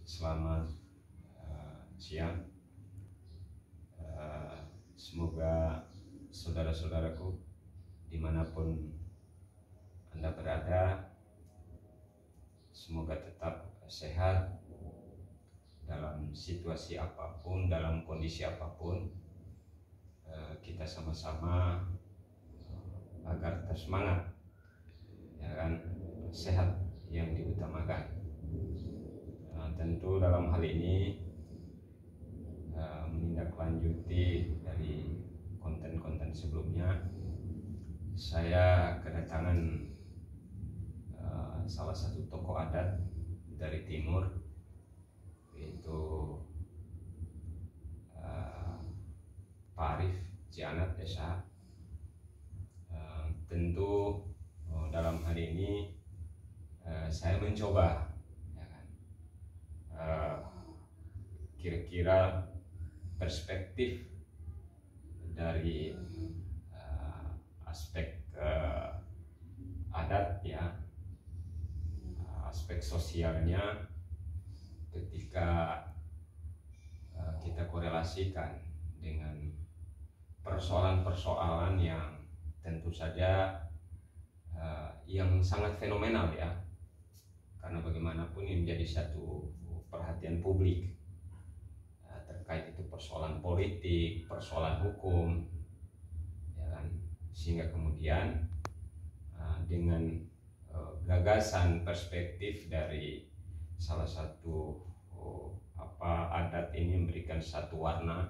Selamat siang. Semoga saudara-saudaraku dimanapun Anda berada, semoga tetap sehat dalam situasi apapun, dalam kondisi apapun. Kita sama-sama agar tetap semangat, ya kan, sehat yang diutamakan. Tentu dalam hal ini menindaklanjuti dari konten-konten sebelumnya, saya kedatangan salah satu tokoh adat dari timur, yaitu Pak Arif Cianat SH. Tentu dalam hal ini saya mencoba, kira-kira perspektif dari aspek adat, ya, aspek sosialnya, ketika kita korelasikan dengan persoalan-persoalan yang tentu saja yang sangat fenomenal, ya, karena bagaimanapun ini menjadi satu perhatian publik, terkait itu persoalan politik, persoalan hukum, ya kan? Sehingga kemudian dengan gagasan perspektif dari salah satu adat ini memberikan satu warna,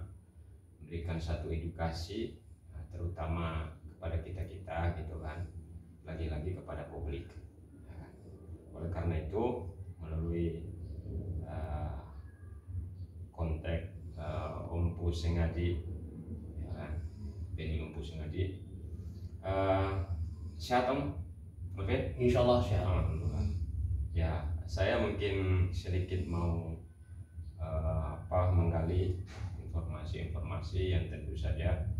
memberikan satu edukasi, terutama kepada kita gitu kan, lagi-lagi kepada publik, ya kan? Oleh karena itu, melalui kontak Umpu Sengadi, ya kan, Beni Umpu Sengadi, sehat Om? Oke? Insya Allah sehat. Ya, saya mungkin sedikit mau menggali informasi-informasi yang tentu saja,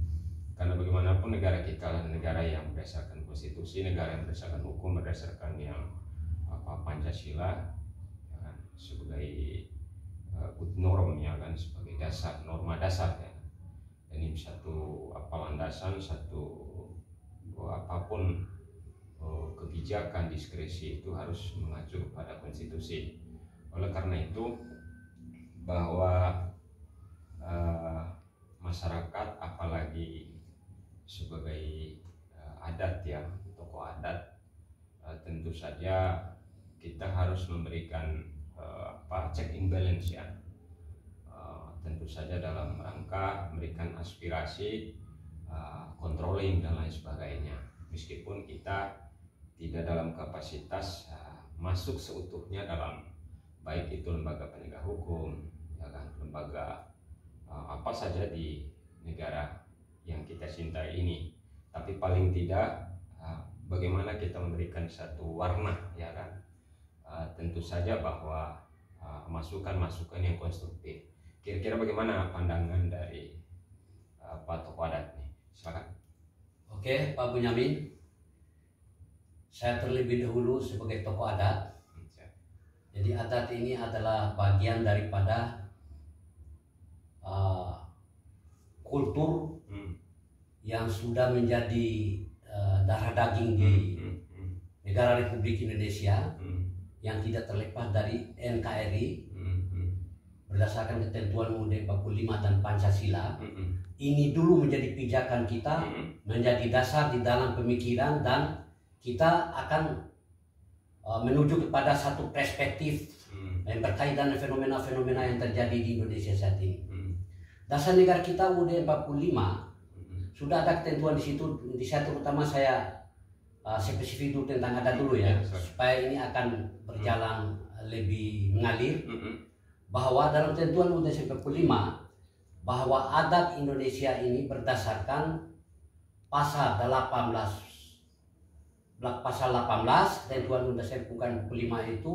karena bagaimanapun negara kita adalah negara yang berdasarkan konstitusi, negara yang berdasarkan hukum, berdasarkan yang Pancasila, ya kan, sebagai good norm, ya kan, sebagai dasar, norma dasar, ya. Dan ini satu landasan, satu apapun kebijakan diskresi itu harus mengacu pada konstitusi. Oleh karena itu, bahwa masyarakat, apalagi sebagai adat, ya, tokoh adat, tentu saja kita harus memberikan check and balance, ya, tentu saja dalam rangka memberikan aspirasi, controlling dan lain sebagainya, meskipun kita tidak dalam kapasitas masuk seutuhnya dalam baik itu lembaga penegak hukum, ya kan, lembaga apa saja di negara yang kita cintai ini, tapi paling tidak bagaimana kita memberikan satu warna, ya kan, tentu saja bahwa masukan-masukan yang konstruktif. Kira-kira bagaimana pandangan dari Pak tokoh adat nih? Silakan. Oke, Pak Bunyamin, saya terlebih dahulu sebagai tokoh adat. Jadi adat ini adalah bagian daripada kultur yang sudah menjadi darah daging di negara Republik Indonesia, yang tidak terlepas dari NKRI berdasarkan ketentuan UUD 45 dan Pancasila. Ini dulu menjadi pijakan kita, menjadi dasar di dalam pemikiran, dan kita akan menuju kepada satu perspektif yang berkaitan dengan fenomena-fenomena yang terjadi di Indonesia saat ini. Dasar negara kita UUD 45 sudah ada ketentuan di situ. Di satu utama saya spesifik dulu tentang adat dulu, ya, supaya ini akan berjalan lebih mengalir. Bahwa dalam ketentuan UUD 45 bahwa adat Indonesia ini berdasarkan pasal 18 ketentuan UUD 45 itu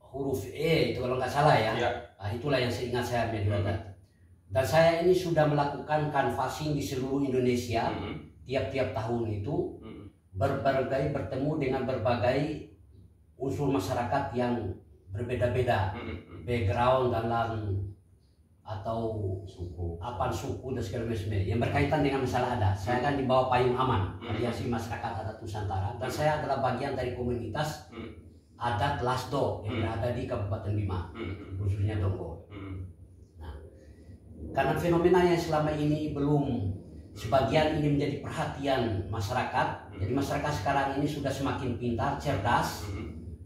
huruf E itu kalau nggak salah, ya. Nah, itulah yang seingat saya menjadi adat. Dan saya ini sudah melakukan canvassing di seluruh Indonesia tiap-tiap tahun itu, bertemu dengan berbagai unsur masyarakat yang berbeda-beda, background dalam atau suku suku dan segala macam yang berkaitan dengan masalah adat. Saya kan di bawah payung AMAN, Aliansi Masyarakat Adat Nusantara, dan saya adalah bagian dari komunitas adat Lasdo yang berada di Kabupaten Bima, khususnya Donggo. Nah, karena fenomena yang selama ini belum sebagian ini menjadi perhatian masyarakat, jadi masyarakat sekarang ini sudah semakin pintar, cerdas,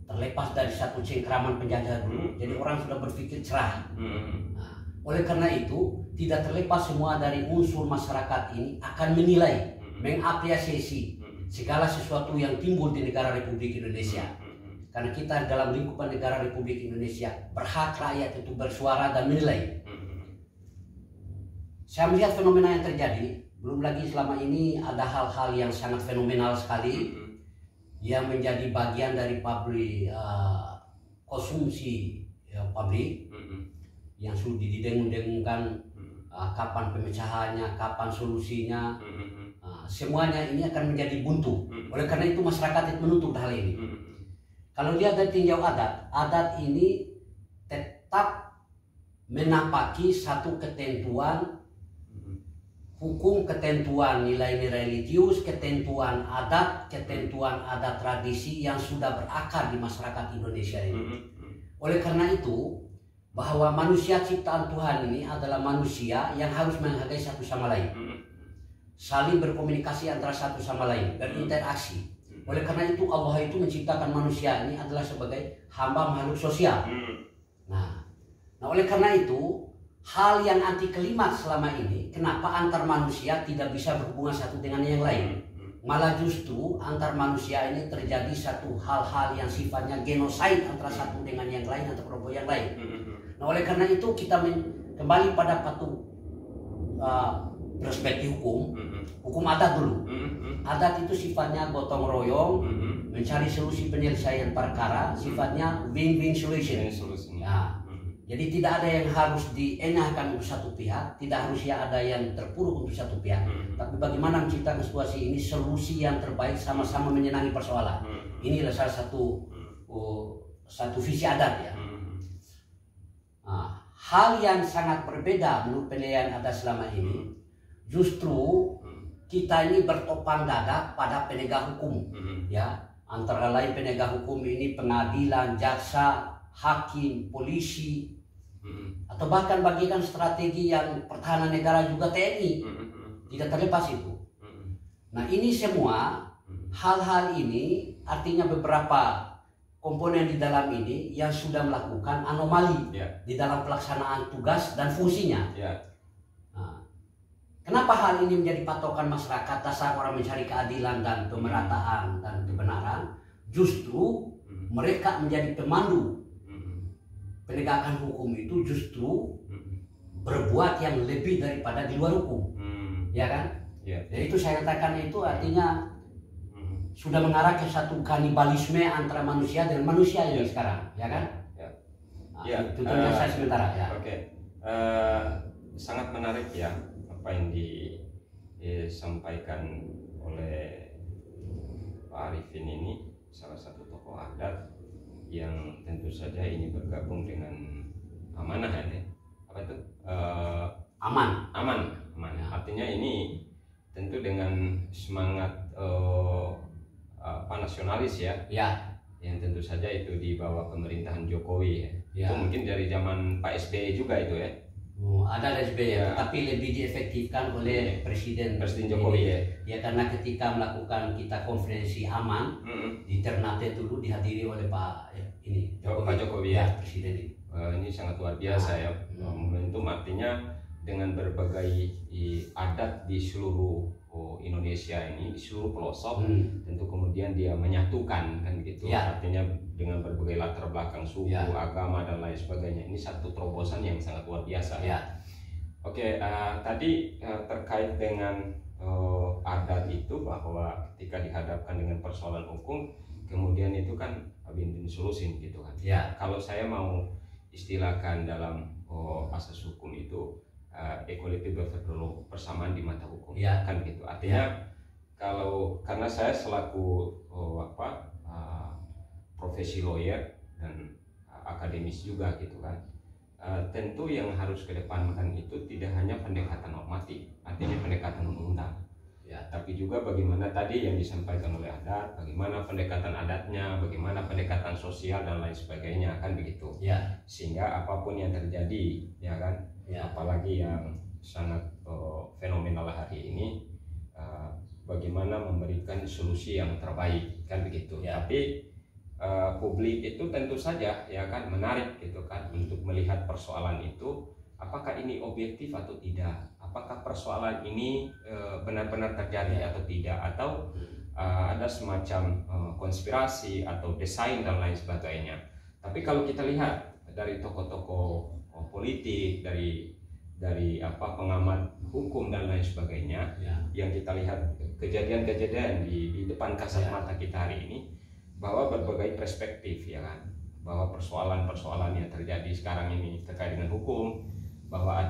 terlepas dari satu cengkraman penjajah dulu, jadi orang sudah berpikir cerah. Nah, oleh karena itu, tidak terlepas semua dari unsur masyarakat ini akan menilai, mengapresiasi segala sesuatu yang timbul di negara Republik Indonesia. Karena kita dalam lingkupan negara Republik Indonesia, berhak rakyat itu bersuara dan menilai. Saya melihat fenomena yang terjadi, belum lagi selama ini ada hal-hal yang sangat fenomenal sekali, yang menjadi bagian dari publik konsumsi publik, yang sudah didengung-dengungkan kapan pemecahannya, kapan solusinya, semuanya ini akan menjadi buntu. Oleh karena itu masyarakat itu menuntut hal ini. Kalau lihat dari tinjau adat ini tetap menapaki satu ketentuan hukum, ketentuan nilai-nilai religius, ketentuan adat tradisi yang sudah berakar di masyarakat Indonesia ini. Oleh karena itu, bahwa manusia ciptaan Tuhan ini adalah manusia yang harus menghargai satu sama lain, saling berkomunikasi antara satu sama lain, berinteraksi. Oleh karena itu Allah itu menciptakan manusia ini adalah sebagai hamba makhluk sosial. Nah oleh karena itu hal yang anti klimaks selama ini, kenapa antar manusia tidak bisa berhubungan satu dengan yang lain, malah justru antar manusia ini terjadi satu hal-hal yang sifatnya genosid antara satu dengan yang lain atau kelompok yang lain. Nah oleh karena itu kita kembali pada perspektif hukum adat dulu. Adat itu sifatnya gotong royong, mencari solusi penyelesaian perkara, sifatnya win-win solution. Nah, jadi tidak ada yang harus dienakkan untuk satu pihak, tidak harus ada yang terpuruk untuk satu pihak, tapi bagaimana menciptakan situasi ini solusi yang terbaik sama-sama menyenangi persoalan. Inilah salah satu visi adat ya. Nah, hal yang sangat berbeda menurut penilaian adat selama ini, justru kita ini bertopang dada pada penegak hukum, ya, antara lain penegak hukum ini pengadilan, jaksa, hakim, polisi, atau bahkan bagikan strategi yang pertahanan negara juga TNI, tidak terlepas itu. Nah ini semua hal-hal ini artinya beberapa komponen di dalam ini yang sudah melakukan anomali di dalam pelaksanaan tugas dan fungsinya. Nah, kenapa hal ini menjadi patokan masyarakat dasar orang mencari keadilan dan pemerataan dan kebenaran? Justru mereka menjadi pemandu penegakan hukum itu, justru berbuat yang lebih daripada di luar hukum, ya kan? Jadi itu saya katakan itu artinya sudah mengarah ke satu kanibalisme antara manusia dengan manusia ini sekarang, ya kan? Itu yang saya sementara ya. Oke. Sangat menarik ya apa yang disampaikan oleh Pak Arifin ini, salah satu tokoh adat yang tentu saja ini bergabung dengan amanah ya. Apa itu? Aman. Ya. Artinya ini tentu dengan semangat nasionalis ya. Yang tentu saja itu di bawah pemerintahan Jokowi ya. Itu mungkin dari zaman Pak SBY juga itu ya. Ada SBY ya, tapi lebih diefektifkan oleh Presiden Jokowi ya. Ya karena ketika melakukan kita konferensi aman di Ternate dulu dihadiri oleh Pak Jokowi ya, Presiden ini. Ini sangat luar biasa ya. Momentum artinya dengan berbagai adat di seluruh Indonesia ini, di seluruh pelosok, tentu kemudian dia menyatukan kan gitu. Artinya dengan berbagai latar belakang suku, agama dan lain sebagainya. Ini satu terobosan yang sangat luar biasa. Oke, tadi terkait dengan adat itu bahwa ketika dihadapkan dengan persoalan hukum, kemudian itu kan win-win solution gitu kan. Kalau saya mau istilahkan dalam asas hukum itu equality before persamaan di mata hukum, kan gitu. Artinya kalau karena saya selaku profesi lawyer dan akademis juga gitu kan. Tentu yang harus kedepankan itu tidak hanya pendekatan normatif, artinya pendekatan undang-undang, ya, tapi juga bagaimana tadi yang disampaikan oleh adat, bagaimana pendekatan adatnya, bagaimana pendekatan sosial dan lain sebagainya, kan begitu. Ya. Sehingga apapun yang terjadi, ya kan, ya, apalagi yang sangat fenomenal hari ini, bagaimana memberikan solusi yang terbaik, kan begitu. Ya. Tapi publik itu tentu saja ya kan menarik gitu kan untuk melihat persoalan itu apakah ini objektif atau tidak, apakah persoalan ini benar-benar terjadi atau tidak, atau ada semacam konspirasi atau desain dan lain sebagainya. Tapi kalau kita lihat dari tokoh-tokoh politik, dari pengamat hukum dan lain sebagainya, ya, yang kita lihat kejadian-kejadian di depan kasat mata kita hari ini, bahwa berbagai perspektif ya kan, bahwa persoalan-persoalan yang terjadi sekarang ini terkait dengan hukum, bahwa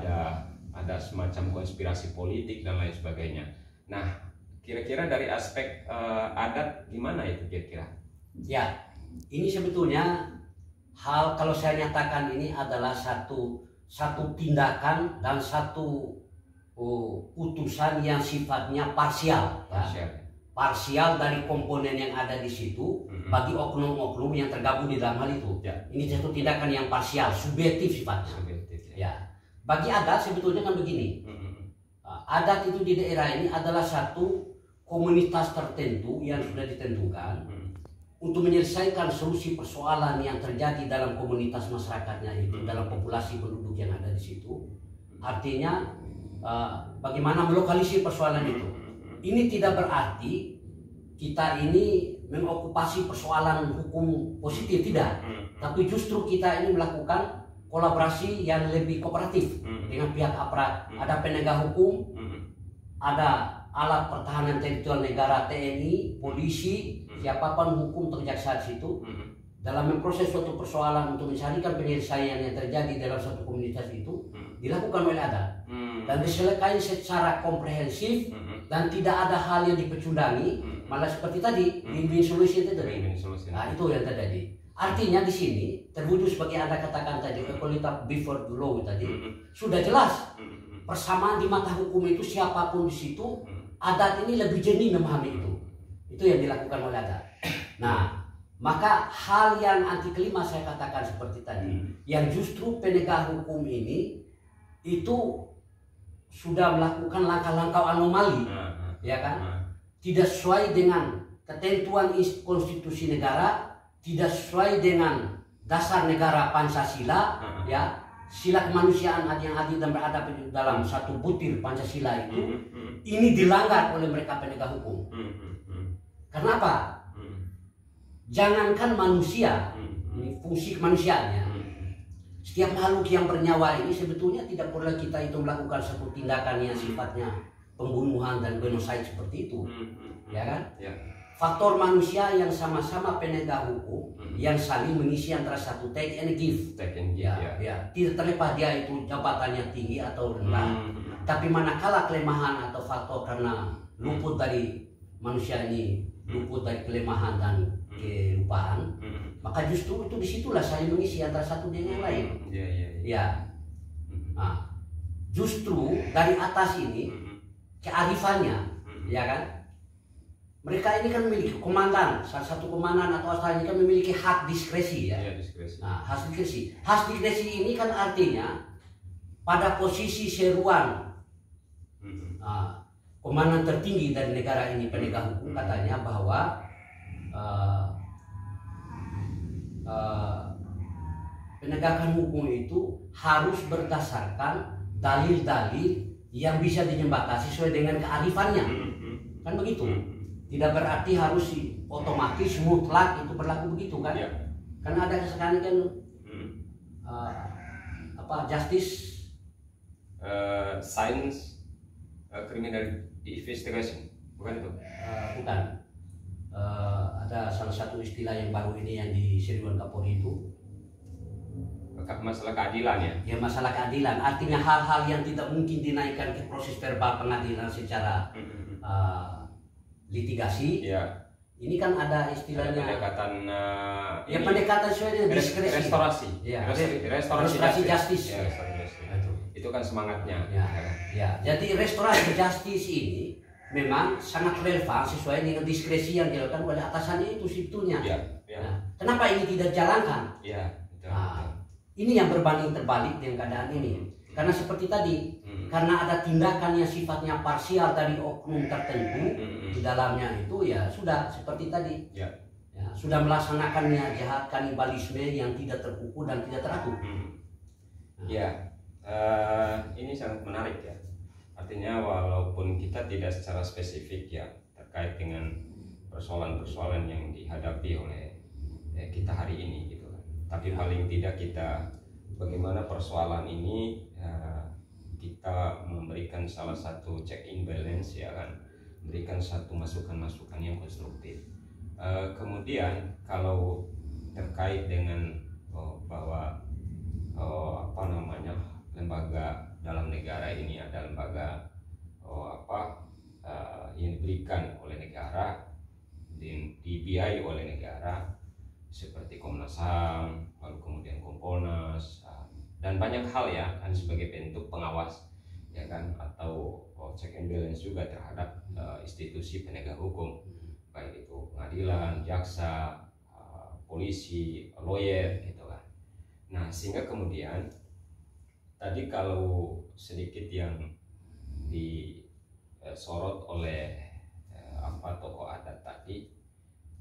ada semacam konspirasi politik dan lain sebagainya. Nah, kira-kira dari aspek adat gimana itu kira-kira? Ya, ini sebetulnya hal, kalau saya nyatakan ini adalah satu tindakan dan satu putusan yang sifatnya parsial. Parsial dari komponen yang ada di situ bagi oknum-oknum yang tergabung di dalam hal itu. Ya. Ini satu tindakan yang parsial, subjektif sifatnya. Ya. Bagi adat sebetulnya kan begini. Adat itu di daerah ini adalah satu komunitas tertentu yang sudah ditentukan untuk menyelesaikan solusi persoalan yang terjadi dalam komunitas masyarakatnya itu, dalam populasi penduduk yang ada di situ. Artinya bagaimana melokalisir persoalan itu. Ini tidak berarti kita ini mengokupasi persoalan hukum positif, tidak. Tapi justru kita ini melakukan kolaborasi yang lebih kooperatif dengan pihak aparat. Ada penegak hukum, ada alat pertahanan teritorial negara, TNI, polisi, siapapun hukum terjaksa di situ, dalam memproses suatu persoalan untuk mencarikan penyelesaian yang terjadi dalam suatu komunitas itu dilakukan oleh adat dan diselesaikan secara komprehensif dan tidak ada hal yang dipecundangi, malah seperti tadi win-win solution itu tadi. Nah, itu yang terjadi. Artinya di sini terwujud sebagai Anda katakan tadi, equality before the law tadi sudah jelas persamaan di mata hukum itu, siapapun di situ adat ini lebih jernih memahami itu. Itu yang dilakukan oleh adat. Nah, maka hal yang anti kelima saya katakan seperti tadi, yang justru penegak hukum ini itu sudah melakukan langkah-langkah anomali, ya kan? Tidak sesuai dengan ketentuan konstitusi negara, tidak sesuai dengan dasar negara Pancasila, ya, sila kemanusiaan yang adil dan beradab dalam satu butir Pancasila itu, ini dilanggar oleh mereka penegak hukum. Kenapa? Jangankan manusia, ini fungsi kemanusiaannya. Setiap makhluk yang bernyawa ini sebetulnya tidak perlu kita itu melakukan satu tindakan yang sifatnya pembunuhan dan genocide seperti itu, ya kan? Ya. Faktor manusia yang sama-sama penegak hukum, yang saling mengisi antara satu take and give, ya. Tidak terlepas dia itu jabatannya tinggi atau rendah, tapi manakala kelemahan atau faktor karena luput dari manusia ini, luput dari kelemahan dan kelupaan, maka justru itu disitulah saling mengisi antara satu dengan yang lain. Ya. Nah, justru dari atas ini kearifannya, ya kan? Mereka ini kan memiliki komandan, salah satu komandan atau asalnya kan memiliki hak diskresi, ya. Diskresi. Nah, hak diskresi. Hak diskresi ini kan artinya pada posisi seruan komandan tertinggi dari negara ini penegak hukum katanya bahwa penegakan hukum itu harus berdasarkan dalil-dalil yang bisa dijembatani sesuai dengan kearifannya, kan begitu. Tidak berarti harus otomatis mutlak itu berlaku begitu kan? Ya. Karena ada sekarang kan justice, science, criminal investigation, bukan itu? Bukan. Ada salah satu istilah yang baru ini yang di Seriwan Kapolri itu. Masalah keadilan ya? Ya, masalah keadilan. Artinya hal-hal yang tidak mungkin dinaikkan ke proses verbal pengadilan secara litigasi, ya, Ini kan ada istilahnya pendekatan ya pendekatan sesuai dengan diskresi. Restorasi. Ya, restorasi justice. Ya, itu kan semangatnya. Ya. Jadi restorasi justice ini memang sangat relevan sesuai dengan diskresi yang dilakukan oleh atasannya itu sebetulnya. Ya. Nah, kenapa ini tidak dijalankan? Ya, betul. Ini yang berbanding terbalik dengan keadaan ini. Karena seperti tadi, karena ada tindakan yang sifatnya parsial dari oknum tertentu di dalamnya itu ya sudah seperti tadi. Ya, sudah melaksanakannya jahat kanibalisme yang tidak terukur dan tidak teratur. Ini sangat menarik ya. Artinya walaupun kita tidak secara spesifik ya terkait dengan persoalan-persoalan yang dihadapi oleh kita hari ini gitu kan. Tapi paling tidak kita bagaimana persoalan ini kita memberikan salah satu check in balance ya kan, memberikan satu masukan-masukan yang konstruktif. Kemudian kalau terkait dengan bahwa lembaga dalam negara ini ada lembaga yang diberikan oleh negara dan dibiayai oleh negara seperti Komnas HAM, lalu kemudian Kompolnas dan banyak hal ya kan sebagai bentuk pengawas ya kan, atau check and balance juga terhadap institusi penegak hukum, baik itu pengadilan, jaksa, polisi, lawyer gitu kan. Nah sehingga kemudian tadi kalau sedikit yang disorot oleh tokoh adat tadi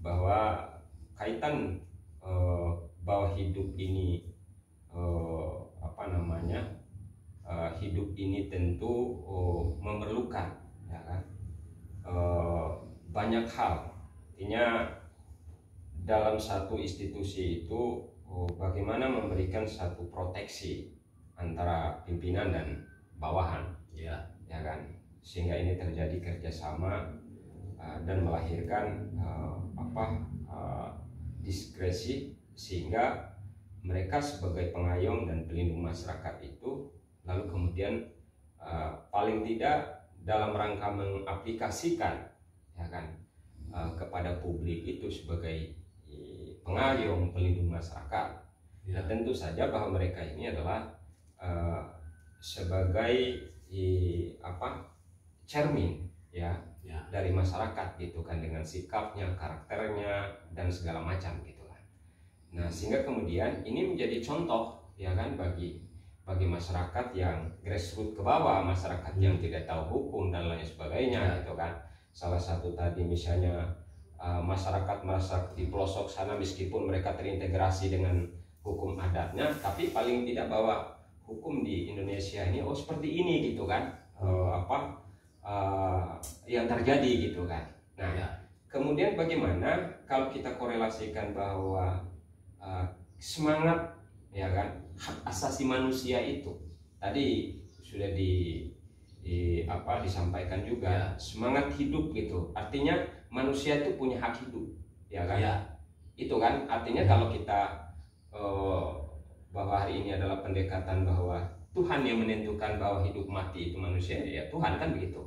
bahwa kaitan bahwa hidup ini hidup ini tentu memerlukan ya kan banyak hal. Artinya dalam satu institusi itu bagaimana memberikan satu proteksi antara pimpinan dan bawahan ya kan, sehingga ini terjadi kerjasama dan melahirkan diskresi sehingga mereka sebagai pengayom dan pelindung masyarakat itu lalu kemudian paling tidak dalam rangka mengaplikasikan ya kan kepada publik itu sebagai pengayom pelindung masyarakat ya. Tentu saja bahwa mereka ini adalah sebagai cermin ya dari masyarakat gitu kan, dengan sikapnya, karakternya dan segala macam gitu kan. Nah sehingga kemudian ini menjadi contoh ya kan bagi masyarakat yang grassroots ke bawah, masyarakat yang tidak tahu hukum dan lain sebagainya gitu kan. Salah satu tadi misalnya masyarakat di pelosok sana meskipun mereka terintegrasi dengan hukum adatnya, tapi paling tidak bahwa hukum di Indonesia ini seperti ini gitu kan, yang terjadi gitu kan. Nah kemudian bagaimana kalau kita korelasikan bahwa semangat ya kan hak asasi manusia itu tadi sudah disampaikan juga semangat hidup gitu, artinya manusia itu punya hak hidup ya kan itu kan artinya kalau kita bahwa hari ini adalah pendekatan bahwa Tuhan yang menentukan bahwa hidup mati itu manusia ya Tuhan kan begitu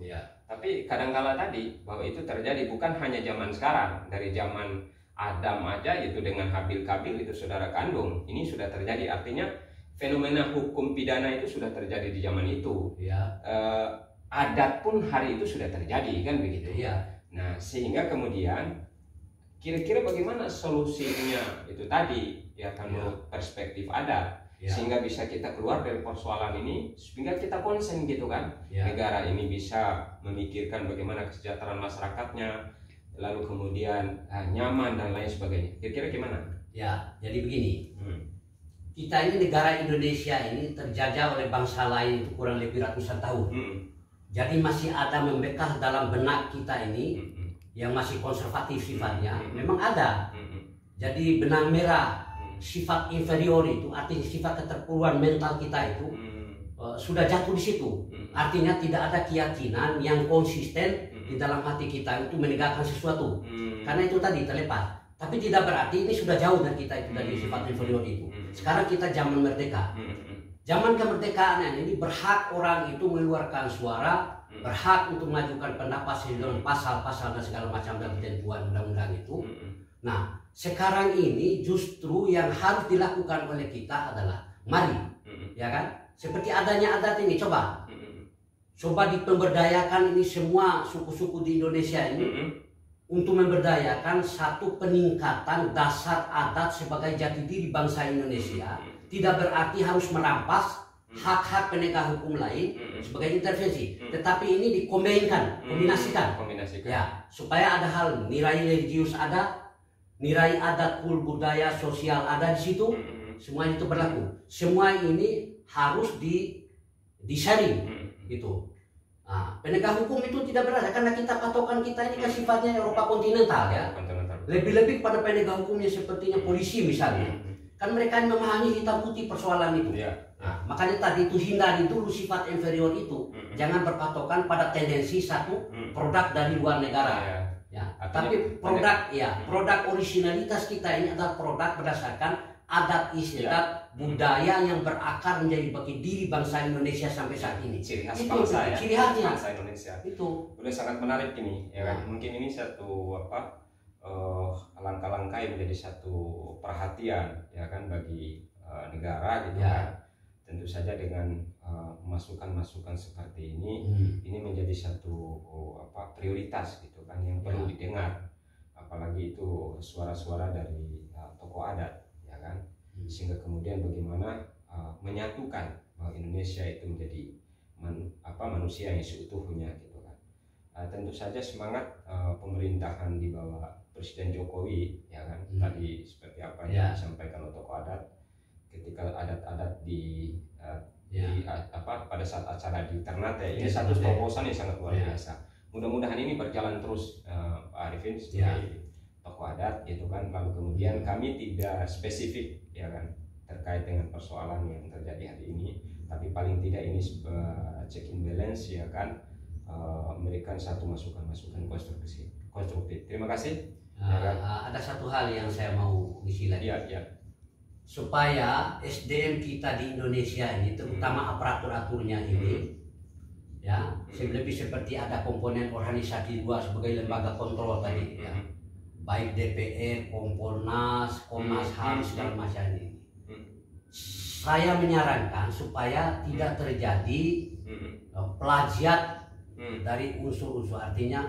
tapi kadangkala tadi bahwa itu terjadi bukan hanya zaman sekarang, dari zaman Adam aja itu dengan Habil Kabil itu saudara kandung ini sudah terjadi, artinya fenomena hukum pidana itu sudah terjadi di zaman itu adat pun hari itu sudah terjadi kan begitu Nah sehingga kemudian kira-kira bagaimana solusinya itu tadi ya kan menurut perspektif adat sehingga bisa kita keluar dari persoalan ini, sehingga kita konsen gitu kan negara ini bisa memikirkan bagaimana kesejahteraan masyarakatnya, lalu kemudian nyaman dan lain sebagainya. Kira-kira gimana? Ya, jadi begini. Kita ini negara Indonesia ini terjajah oleh bangsa lain itu kurang lebih ratusan tahun. Jadi masih ada membekas dalam benak kita ini yang masih konservatif sifatnya. Memang ada. Jadi benang merah sifat inferior itu, artinya sifat keterpuruan mental kita itu sudah jatuh di situ. Artinya tidak ada keyakinan yang konsisten di dalam hati kita untuk menegakkan sesuatu. Karena itu tadi terlepas. Tapi tidak berarti ini sudah jauh dari kita itu, dari sifat inferior itu. Sekarang kita zaman merdeka. Zaman kemerdekaan ini berhak orang itu mengeluarkan suara, berhak untuk mengajukan pendapat sesuai pasal-pasal dan segala macam dalam ketentuan undang-undang itu. Nah, sekarang ini justru yang harus dilakukan oleh kita adalah mari, ya kan? Seperti adanya adat ini, coba dipemberdayakan ini semua suku-suku di Indonesia ini untuk memberdayakan satu peningkatan dasar adat sebagai jati diri bangsa Indonesia. Tidak berarti harus merampas hak-hak penegak hukum lain sebagai intervensi, tetapi ini kombinasikan, ya, supaya ada hal nilai religius ada, nilai adat, budaya, sosial ada di situ, semua itu berlaku. Semua ini harus disaring, gitu. Nah, penegak hukum itu tidak berada karena kita patokan kita ini kan sifatnya Eropa kontinental, ya. Lebih-lebih pada penegak hukumnya sepertinya polisi misalnya. Kan mereka memahami hitam putih persoalan itu. Nah, makanya tadi itu hindari dulu sifat inferior itu. Jangan berpatokan pada tendensi satu produk dari luar negara. Ya, tapi produk originalitas kita ini adalah produk berdasarkan adat istiadat budaya yang berakar menjadi bagi diri bangsa Indonesia sampai saat ini. Ciri khas bangsa, ciri khasnya bangsa Indonesia. Itu udah sangat menarik ini, ya kan? Mungkin ini satu langkah-langkah yang menjadi satu perhatian, ya kan, bagi negara gitu kan. Tentu saja dengan masukan-masukan seperti ini menjadi satu prioritas gitu kan yang perlu didengar, apalagi itu suara-suara dari tokoh adat, ya kan, sehingga kemudian bagaimana menyatukan bahwa Indonesia itu menjadi manusia yang seutuhnya gitu kan. Tentu saja semangat pemerintahan di bawah Presiden Jokowi, ya kan, tadi seperti apa yang disampaikan oleh tokoh adat ketika adat-adat pada saat acara di Ternate, ini satu terobosan yang sangat luar biasa. Mudah-mudahan ini berjalan terus, Pak Arifin sebagai tokoh adat gitu kan. Lalu kemudian kami tidak spesifik, ya kan, terkait dengan persoalan yang terjadi hari ini, tapi paling tidak ini check and balance, ya kan, memberikan satu masukan-masukan konstruktif. Terima kasih. Ada satu hal yang saya mau isi lagi. Supaya SDM kita di Indonesia ini, terutama aparatur-aturnya ini, ya, lebih seperti ada komponen organisasi dua sebagai lembaga kontrol tadi, ya, baik DPR, Kompolnas, Komnas HAM segala macam ini. Saya menyarankan supaya tidak terjadi plagiat dari unsur-unsur, artinya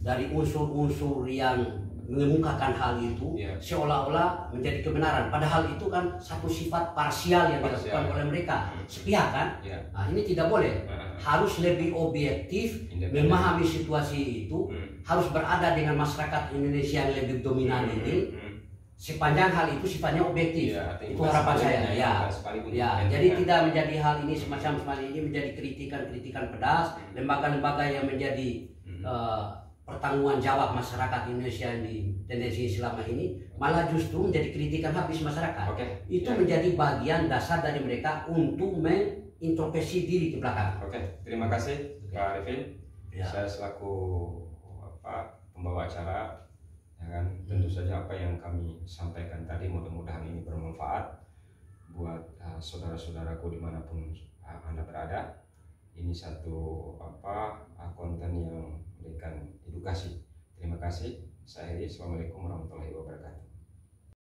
dari unsur-unsur yang mengemukakan hal itu seolah-olah menjadi kebenaran, padahal itu kan satu sifat parsial yang dilakukan oleh mereka sepihak kan. Nah, ini tidak boleh, harus lebih objektif, memahami situasi itu, harus berada dengan masyarakat Indonesia yang lebih dominan ini, sepanjang hal itu sifatnya objektif. Itu harapan saya, jadi tidak menjadi hal ini semacam ini menjadi kritikan-kritikan pedas, lembaga-lembaga yang menjadi pertanggungan jawab masyarakat Indonesia di tendensi selama ini, malah justru menjadi kritikan habis masyarakat. Itu menjadi bagian dasar dari mereka untuk mengintrospeksi diri ke belakang. Terima kasih Pak Arifin. Saya selaku pembawa acara, ya kan, tentu saja apa yang kami sampaikan tadi mudah-mudahan ini bermanfaat buat saudara-saudaraku dimanapun Anda berada. Ini satu konten yang memberikan edukasi. Terima kasih. Saya Heri. Assalamualaikum warahmatullahi wabarakatuh.